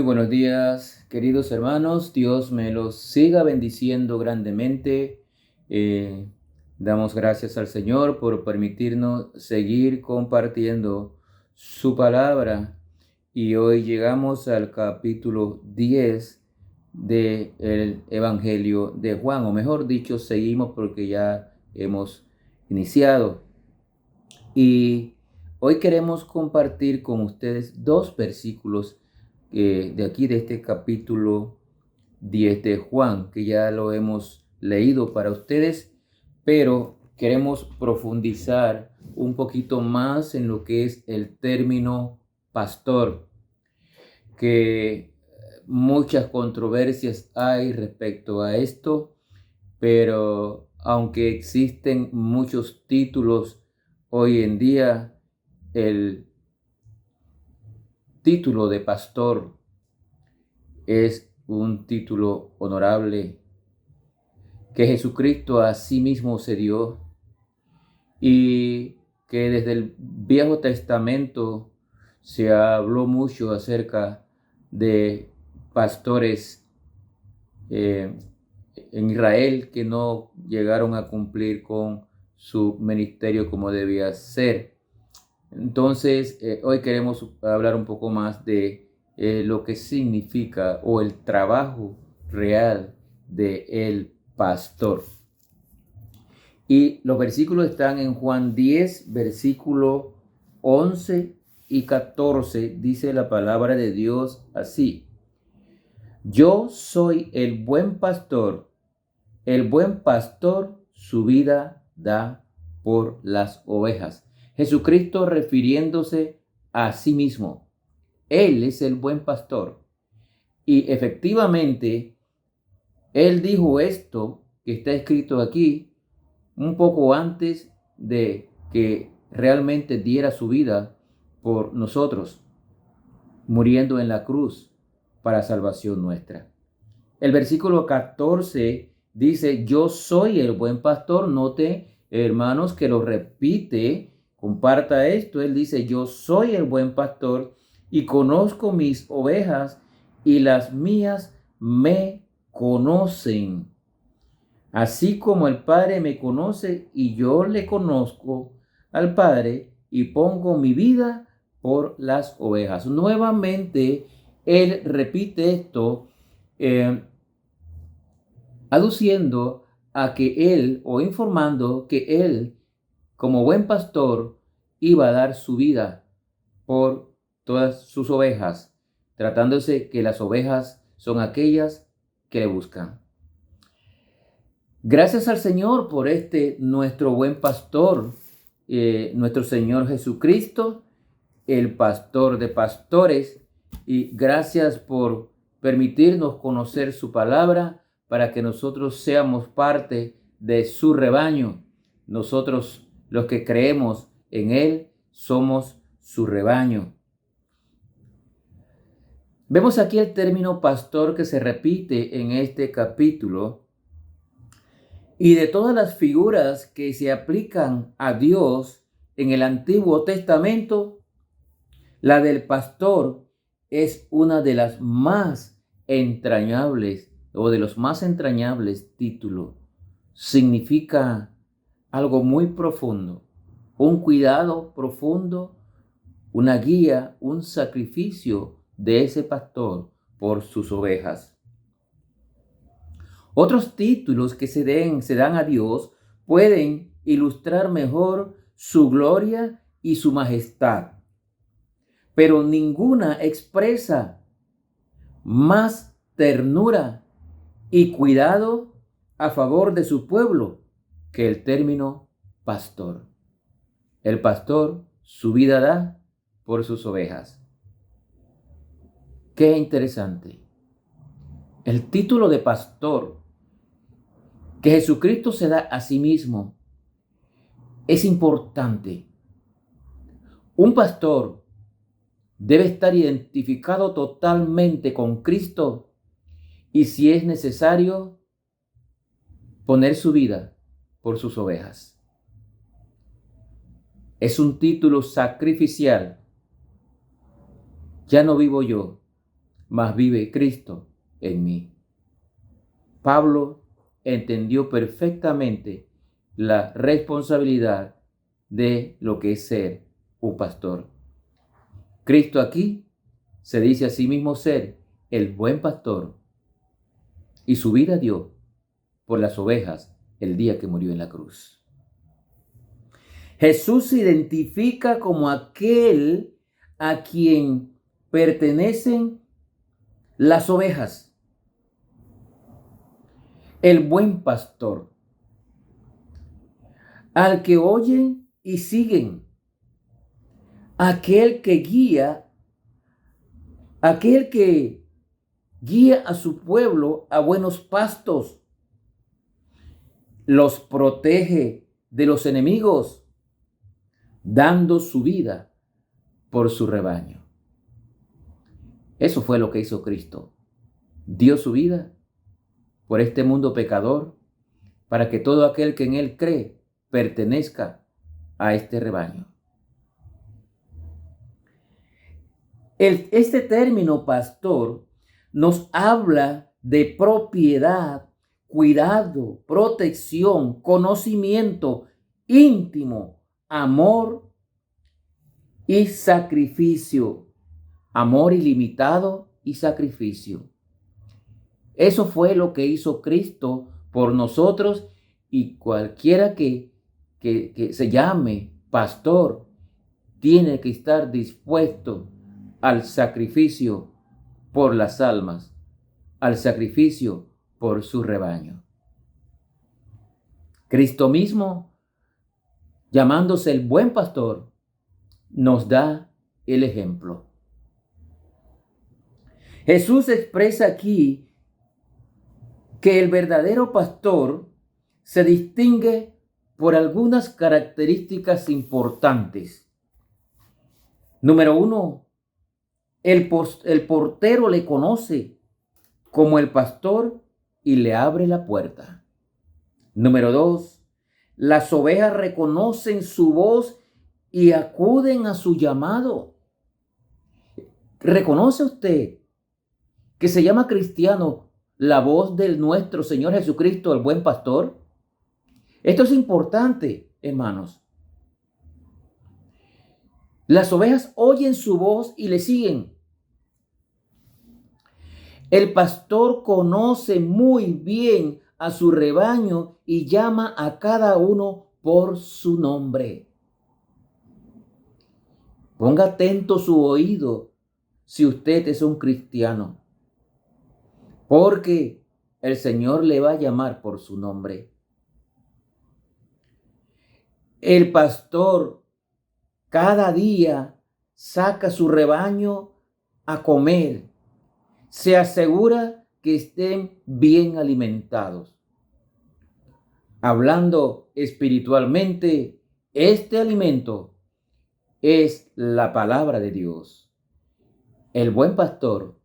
buenos días, queridos hermanos. Dios me los siga bendiciendo grandemente. Eh, Damos gracias al Señor por permitirnos seguir compartiendo su palabra. Y hoy llegamos al capítulo 10 del Evangelio de Juan, o mejor dicho, seguimos porque ya hemos iniciado. Y hoy queremos compartir con ustedes dos versículos de aquí, de este capítulo 10 de Juan, que ya lo hemos leído para ustedes, pero queremos profundizar un poquito más en lo que es el término pastor, que muchas controversias hay respecto a esto, pero aunque existen muchos títulos hoy en día, el título de pastor es un título honorable que Jesucristo a sí mismo se dio y que desde el Viejo Testamento se habló mucho acerca de pastores en Israel que no llegaron a cumplir con su ministerio como debía ser. Entonces, hoy queremos hablar un poco más de lo que significa o el trabajo real de el pastor. Y los versículos están en Juan 10, versículo 11 y 14. Dice la palabra de Dios así: Yo soy el buen pastor. El buen pastor su vida da por las ovejas. Jesucristo refiriéndose a sí mismo. Él es el buen pastor. Y efectivamente, Él dijo esto que está escrito aquí un poco antes de que realmente diera su vida por nosotros, muriendo en la cruz para salvación nuestra. El versículo 14 dice: yo soy el buen pastor. Note, hermanos, que lo repite. Comparta esto. Él dice: yo soy el buen pastor y conozco mis ovejas y las mías me conocen. Así como el Padre me conoce y yo le conozco al Padre y pongo mi vida por las ovejas. Nuevamente, él repite esto, aduciendo a que él, o informando que él, como buen pastor, iba a dar su vida por todas sus ovejas, tratándose que las ovejas son aquellas que le buscan. Gracias al Señor por nuestro buen pastor, nuestro Señor Jesucristo, el pastor de pastores, y gracias por permitirnos conocer su palabra para que nosotros seamos parte de su rebaño. Nosotros, los que creemos en Él, somos su rebaño. Vemos aquí el término pastor que se repite en este capítulo. Y de todas las figuras que se aplican a Dios en el Antiguo Testamento, la del pastor es una de las más entrañables o de los más entrañables títulos. Significa algo muy profundo, un cuidado profundo, una guía, un sacrificio de ese pastor por sus ovejas. Otros títulos que se dan a Dios pueden ilustrar mejor su gloria y su majestad, pero ninguna expresa más ternura y cuidado a favor de su pueblo que el término pastor. El pastor su vida da por sus ovejas. Qué interesante. El título de pastor que Jesucristo se da a sí mismo es importante. Un pastor debe estar identificado totalmente con Cristo y, si es necesario, poner su vida por sus ovejas. Es un título sacrificial. Ya no vivo yo, mas vive Cristo en mí. Pablo entendió perfectamente la responsabilidad de lo que es ser un pastor. Cristo aquí se dice a sí mismo ser el buen pastor y su vida dio por las ovejas el día que murió en la cruz. Jesús se identifica como aquel a quien pertenecen las ovejas, el buen pastor, al que oyen y siguen, aquel que guía a su pueblo a buenos pastos, los protege de los enemigos, dando su vida por su rebaño. Eso fue lo que hizo Cristo. Dio su vida por este mundo pecador, para que todo aquel que en él cree pertenezca a este rebaño. Este término pastor nos habla de propiedad, cuidado, protección, conocimiento íntimo, amor y sacrificio. Amor ilimitado y sacrificio. Eso fue lo que hizo Cristo por nosotros, y cualquiera que se llame pastor tiene que estar dispuesto al sacrificio por las almas, al sacrificio por su rebaño. Cristo mismo, llamándose el buen pastor, nos da el ejemplo. Jesús expresa aquí que el verdadero pastor se distingue por algunas características importantes. Número 1, el portero le conoce como el pastor y le abre la puerta. Número 2, las ovejas reconocen su voz y acuden a su llamado. ¿Reconoce usted que se llama cristiano la voz de nuestro Señor Jesucristo, el buen pastor? Esto es importante, hermanos. Las ovejas oyen su voz y le siguen. El pastor conoce muy bien a su rebaño y llama a cada uno por su nombre. Ponga atento su oído si usted es un cristiano, porque el Señor le va a llamar por su nombre. El pastor cada día saca su rebaño a comer. Se asegura que estén bien alimentados. Hablando espiritualmente, este alimento es la palabra de Dios. El buen pastor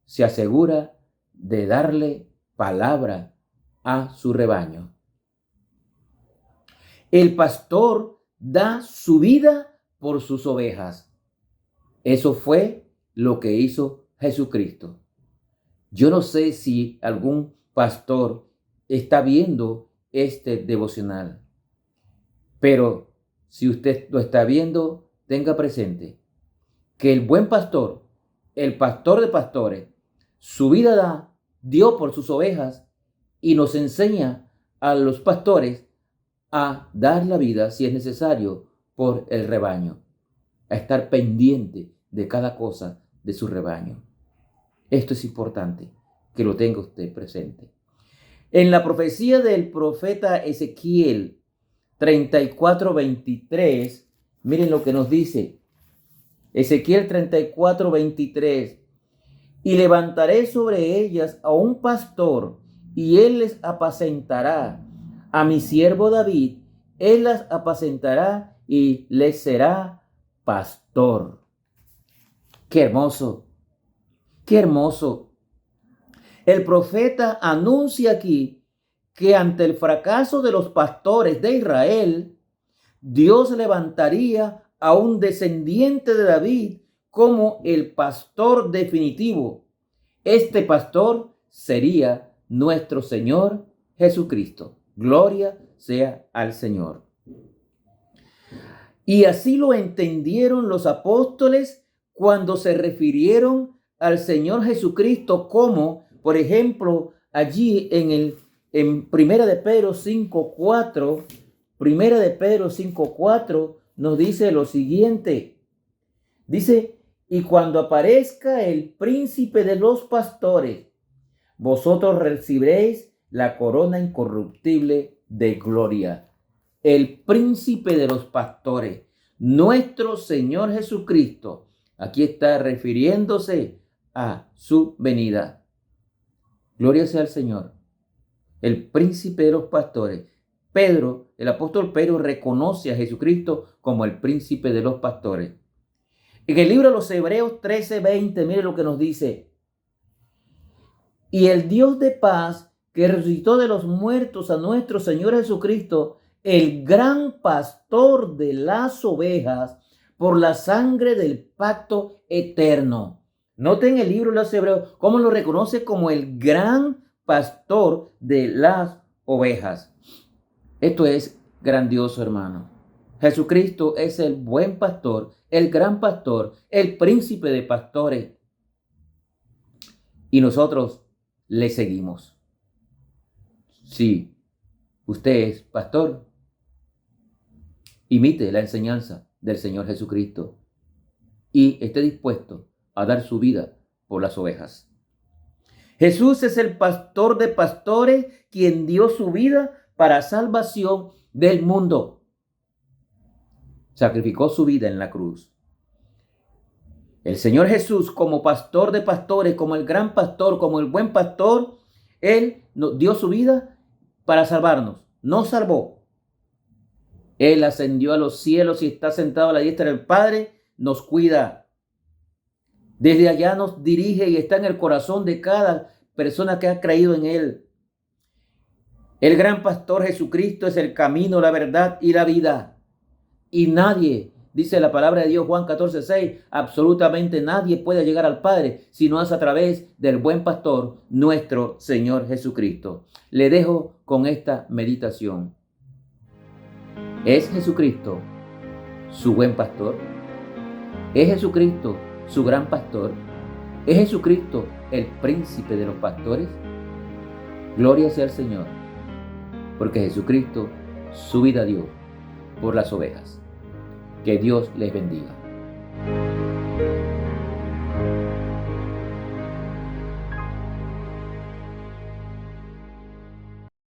se asegura de darle palabra a su rebaño. El pastor da su vida por sus ovejas. Eso fue lo que hizo Jesucristo. Yo no sé si algún pastor está viendo este devocional, pero si usted lo está viendo, tenga presente que el buen pastor, el pastor de pastores, su vida dio por sus ovejas, y nos enseña a los pastores a dar la vida, si es necesario, por el rebaño, a estar pendiente de cada cosa de su rebaño. Esto es importante que lo tenga usted presente. En la profecía del profeta Ezequiel 34:23, miren lo que nos dice. Ezequiel 34:23. Y levantaré sobre ellas a un pastor, y él les apacentará. A mi siervo David, él las apacentará y les será pastor. ¡Qué hermoso! ¡Qué hermoso! El profeta anuncia aquí que ante el fracaso de los pastores de Israel, Dios levantaría a un descendiente de David como el pastor definitivo, Este pastor sería nuestro Señor Jesucristo. Gloria sea al Señor. Y así lo entendieron los apóstoles cuando se refirieron al Señor Jesucristo como, por ejemplo, allí en Primera de Pedro 5:4, Primera de Pedro 5:4 nos dice lo siguiente. Dice, y cuando aparezca el príncipe de los pastores, vosotros recibiréis la corona incorruptible de gloria. El príncipe de los pastores, nuestro Señor Jesucristo, aquí está refiriéndose a su venida. Gloria sea al Señor. El príncipe de los pastores. Pedro, el apóstol Pedro, reconoce a Jesucristo como el príncipe de los pastores. En el libro de los Hebreos 13:20, mire lo que nos dice. Y el Dios de paz, que resucitó de los muertos a nuestro Señor Jesucristo, el gran pastor de las ovejas, por la sangre del pacto eterno. Noten el libro de los Hebreos cómo lo reconoce como el gran pastor de las ovejas. Esto es grandioso, hermano. Jesucristo es el buen pastor, el gran pastor, el príncipe de pastores. Y nosotros le seguimos. Si usted es pastor, imite la enseñanza del Señor Jesucristo y esté dispuesto a dar su vida por las ovejas. Jesús es el pastor de pastores, quien dio su vida para salvación del mundo. Sacrificó su vida en la cruz. El Señor Jesús, como pastor de pastores, como el gran pastor, como el buen pastor, Él nos dio su vida para salvarnos. Nos salvó. Él ascendió a los cielos y está sentado a la diestra del Padre. Nos cuida. Desde allá nos dirige y está en el corazón de cada persona que ha creído en Él. El gran pastor Jesucristo es el camino, la verdad y la vida. Y nadie, dice la palabra de Dios, Juan 14:6, absolutamente nadie puede llegar al Padre si no es a través del buen pastor, nuestro Señor Jesucristo. Le dejo con esta meditación. ¿Es Jesucristo su buen pastor? ¿Es Jesucristo su gran pastor? ¿Es Jesucristo el príncipe de los pastores? Gloria sea al Señor, porque Jesucristo su vida dio por las ovejas. Que Dios les bendiga.